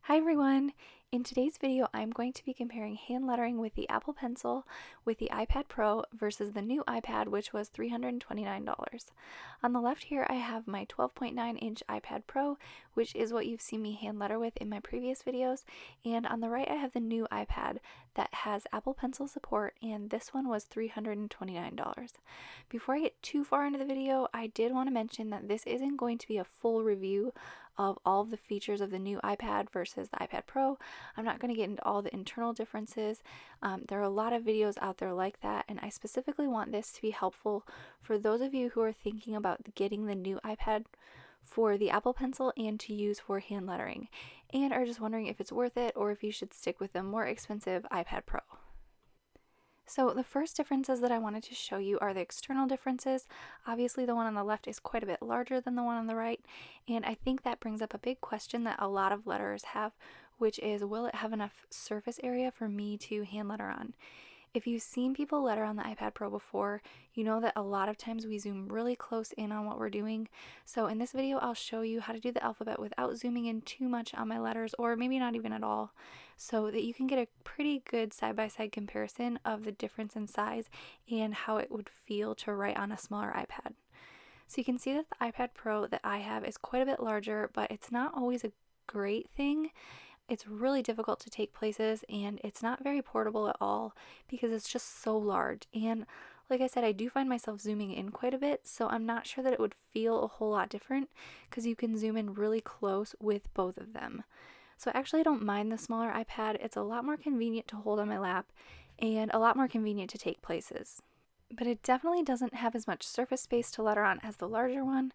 Hi everyone! In today's video, I'm going to be comparing hand lettering with the Apple Pencil with the iPad Pro versus the new iPad, which was $329. On the left here, I have my 12.9-inch iPad Pro, which is what you've seen me hand letter with in my previous videos, and on the right, I have the new iPad that has Apple Pencil support, and this one was $329. Before I get too far into the video, I did want to mention that this isn't going to be a full review of all of the features of the new iPad versus the iPad Pro. I'm not going to get into all the internal differences. There are a lot of videos out there like that, and I specifically want this to be helpful for those of you who are thinking about getting the new iPad for the Apple Pencil and to use for hand lettering, and are just wondering if it's worth it or if you should stick with the more expensive iPad Pro. So the first differences that I wanted to show you are the external differences. Obviously the one on the left is quite a bit larger than the one on the right, and I think that brings up a big question that a lot of letterers have, which is, will it have enough surface area for me to hand letter on? If you've seen people letter on the iPad Pro before, you know that a lot of times we zoom really close in on what we're doing. So in this video, I'll show you how to do the alphabet without zooming in too much on my letters, or maybe not even at all, so that you can get a pretty good side-by-side comparison of the difference in size and how it would feel to write on a smaller iPad. So you can see that the iPad Pro that I have is quite a bit larger, but it's not always a great thing. It's really difficult to take places, and it's not very portable at all because it's just so large. And like I said, I do find myself zooming in quite a bit, so I'm not sure that it would feel a whole lot different because you can zoom in really close with both of them. So I actually don't mind the smaller iPad. It's a lot more convenient to hold on my lap and a lot more convenient to take places. But it definitely doesn't have as much surface space to letter on as the larger one.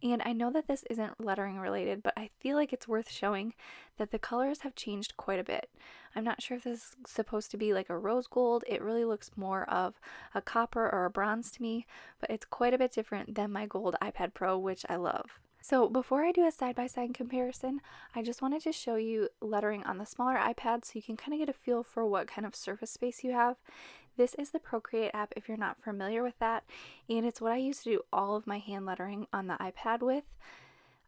And I know that this isn't lettering related, but I feel like it's worth showing that the colors have changed quite a bit. I'm not sure if this is supposed to be like a rose gold. It really looks more of a copper or a bronze to me, but it's quite a bit different than my gold iPad Pro, which I love. So before I do a side-by-side comparison, I just wanted to show you lettering on the smaller iPad so you can kind of get a feel for what kind of surface space you have. This is the Procreate app if you're not familiar with that, and it's what I use to do all of my hand lettering on the iPad with.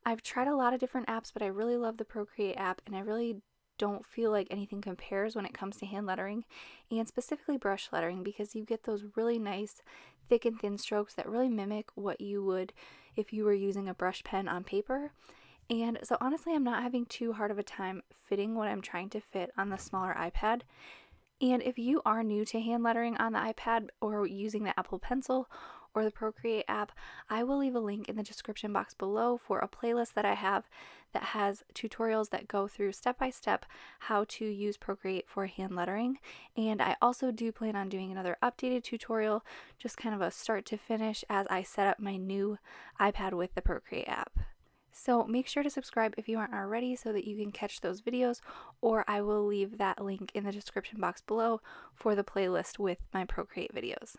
I've tried a lot of different apps, but I really love the Procreate app, and I really don't feel like anything compares when it comes to hand lettering, and specifically brush lettering, because you get those really nice thick and thin strokes that really mimic what you would if you were using a brush pen on paper. And so honestly, I'm not having too hard of a time fitting what I'm trying to fit on the smaller iPad. And if you are new to hand lettering on the iPad or using the Apple Pencil or the Procreate app, I will leave a link in the description box below for a playlist that I have that has tutorials that go through step by step how to use Procreate for hand lettering. And I also do plan on doing another updated tutorial, just kind of a start to finish, as I set up my new iPad with the Procreate app. So make sure to subscribe if you aren't already so that you can catch those videos, or I will leave that link in the description box below for the playlist with my Procreate videos.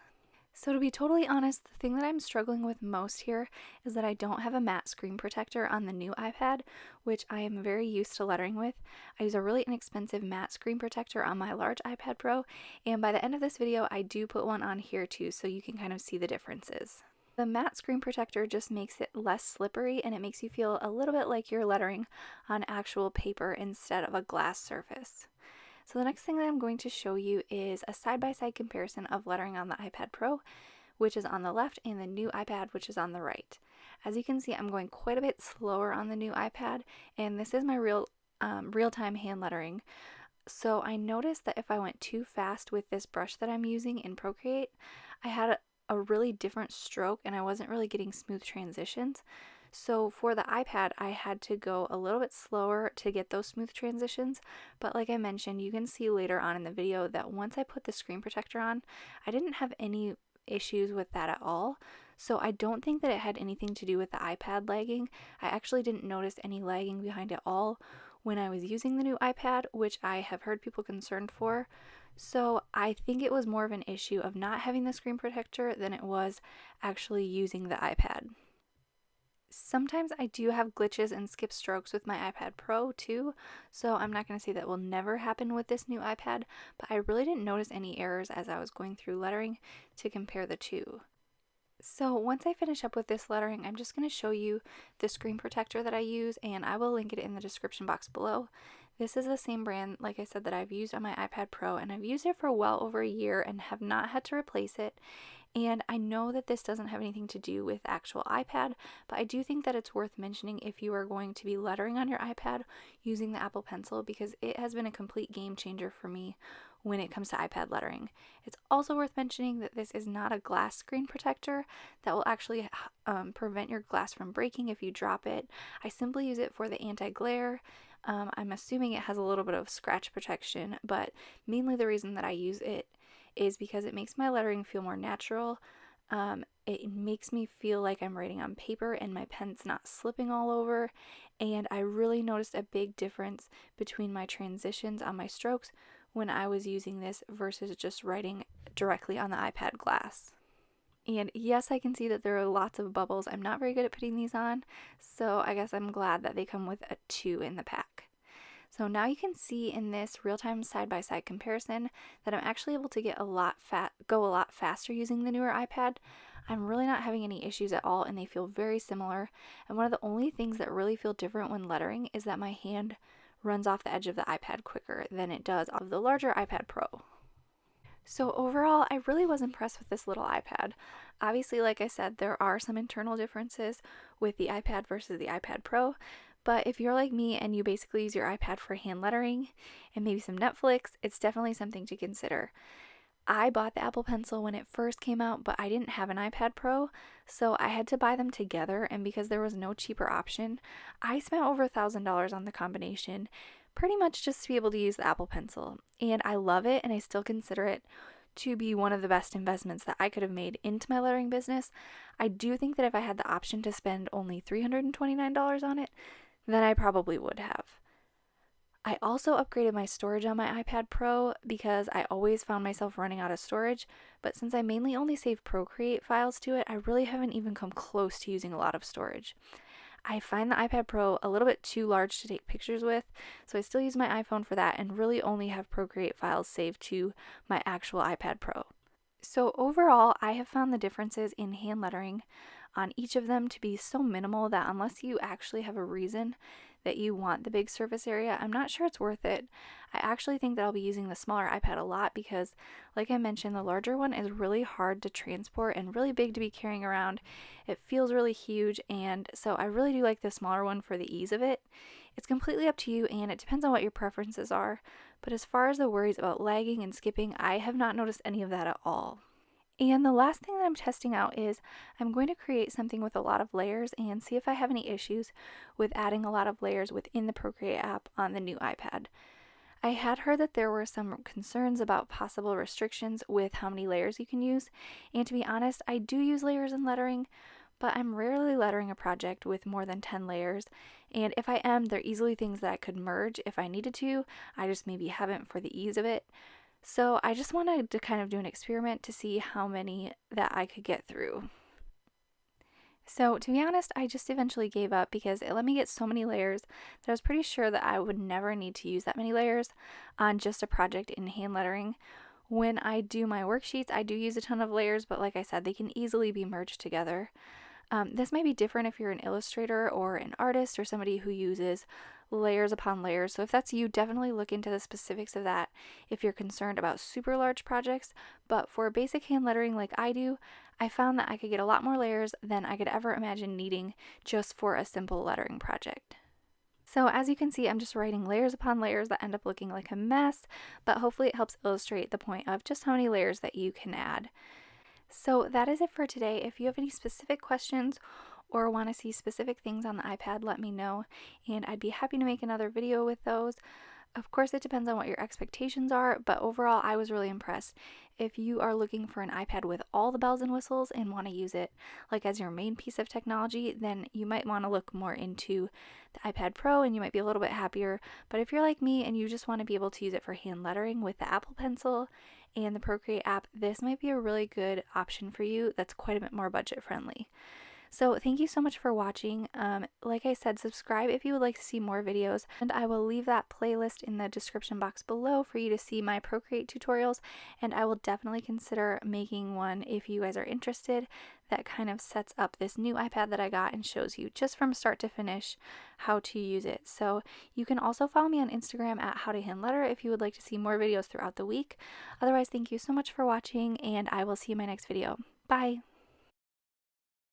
So to be totally honest, the thing that I'm struggling with most here is that I don't have a matte screen protector on the new iPad, which I am very used to lettering with. I use a really inexpensive matte screen protector on my large iPad Pro, and by the end of this video, I do put one on here too, so you can kind of see the differences. The matte screen protector just makes it less slippery, and it makes you feel a little bit like you're lettering on actual paper instead of a glass surface. So the next thing that I'm going to show you is a side-by-side comparison of lettering on the iPad Pro, which is on the left, and the new iPad, which is on the right. As you can see, I'm going quite a bit slower on the new iPad, and this is my real-time hand lettering. So I noticed that if I went too fast with this brush that I'm using in Procreate, I had a really different stroke and I wasn't really getting smooth transitions. So for the iPad, I had to go a little bit slower to get those smooth transitions, but like I mentioned, you can see later on in the video that once I put the screen protector on, I didn't have any issues with that at all. So I don't think that it had anything to do with the iPad lagging. I actually didn't notice any lagging behind it all when I was using the new iPad, which I have heard people concerned for. So I think it was more of an issue of not having the screen protector than it was actually using the iPad. Sometimes I do have glitches and skip strokes with my iPad Pro too, so I'm not going to say that will never happen with this new iPad, but I really didn't notice any errors as I was going through lettering to compare the two. So once I finish up with this lettering, I'm just going to show you the screen protector that I use, and I will link it in the description box below. This is the same brand, like I said, that I've used on my iPad Pro, and I've used it for well over a year and have not had to replace it. And I know that this doesn't have anything to do with actual iPad, but I do think that it's worth mentioning if you are going to be lettering on your iPad using the Apple Pencil, because it has been a complete game changer for me when it comes to iPad lettering. It's also worth mentioning that this is not a glass screen protector that will actually prevent your glass from breaking if you drop it. I simply use it for the anti-glare. I'm assuming it has a little bit of scratch protection, but mainly the reason that I use it is because it makes my lettering feel more natural. It makes me feel like I'm writing on paper and my pen's not slipping all over. And I really noticed a big difference between my transitions on my strokes when I was using this versus just writing directly on the iPad glass. And yes, I can see that there are lots of bubbles. I'm not very good at putting these on, so I guess I'm glad that they come with a 2 in the pack. So now you can see in this real-time side-by-side comparison that I'm actually able to go a lot faster using the newer iPad. I'm really not having any issues at all, and they feel very similar. And one of the only things that really feel different when lettering is that my hand runs off the edge of the iPad quicker than it does off of the larger iPad Pro. So overall, I really was impressed with this little iPad. Obviously, like I said, there are some internal differences with the iPad versus the iPad Pro, but if you're like me and you basically use your iPad for hand lettering and maybe some Netflix, it's definitely something to consider. I bought the Apple Pencil when it first came out, but I didn't have an iPad Pro, so I had to buy them together, and because there was no cheaper option, I spent over $1,000 on the combination, pretty much just to be able to use the Apple Pencil. And I love it, and I still consider it to be one of the best investments that I could have made into my lettering business. I do think that if I had the option to spend only $329 on it, then I probably would have. I also upgraded my storage on my iPad Pro because I always found myself running out of storage, but since I mainly only save Procreate files to it, I really haven't even come close to using a lot of storage. I find the iPad Pro a little bit too large to take pictures with, so I still use my iPhone for that and really only have Procreate files saved to my actual iPad Pro. So overall, I have found the differences in hand lettering on each of them to be so minimal that unless you actually have a reason that you want the big surface area, I'm not sure it's worth it. I actually think that I'll be using the smaller iPad a lot because, like I mentioned, the larger one is really hard to transport and really big to be carrying around. It feels really huge, and so I really do like the smaller one for the ease of it. It's completely up to you, and it depends on what your preferences are, but as far as the worries about lagging and skipping, I have not noticed any of that at all. And the last thing that I'm testing out is I'm going to create something with a lot of layers and see if I have any issues with adding a lot of layers within the Procreate app on the new iPad. I had heard that there were some concerns about possible restrictions with how many layers you can use, and to be honest, I do use layers in lettering, but I'm rarely lettering a project with more than 10 layers, and if I am, they're easily things that I could merge if I needed to. I just maybe haven't for the ease of it. So I just wanted to kind of do an experiment to see how many that I could get through. So to be honest, I just eventually gave up because it let me get so many layers that I was pretty sure that I would never need to use that many layers on just a project in hand lettering. When I do my worksheets, I do use a ton of layers, but like I said, they can easily be merged together. This might be different if you're an illustrator or an artist or somebody who uses layers upon layers. So if that's you, definitely look into the specifics of that if you're concerned about super large projects. But for basic hand lettering like I do, I found that I could get a lot more layers than I could ever imagine needing just for a simple lettering project. So as you can see, I'm just writing layers upon layers that end up looking like a mess, but hopefully it helps illustrate the point of just how many layers that you can add. So that is it for today. If you have any specific questions or want to see specific things on the iPad, let me know, and I'd be happy to make another video with those. Of course, it depends on what your expectations are, but overall, I was really impressed. If you are looking for an iPad with all the bells and whistles and want to use it like as your main piece of technology, then you might want to look more into the iPad Pro and you might be a little bit happier. But if you're like me and you just want to be able to use it for hand lettering with the Apple Pencil and the Procreate app, this might be a really good option for you that's quite a bit more budget friendly. So thank you so much for watching. Like I said, subscribe if you would like to see more videos, and I will leave that playlist in the description box below for you to see my Procreate tutorials, and I will definitely consider making one if you guys are interested that kind of sets up this new iPad that I got and shows you just from start to finish how to use it. So you can also follow me on Instagram at howtohandletter if you would like to see more videos throughout the week. Otherwise, thank you so much for watching, and I will see you in my next video. Bye!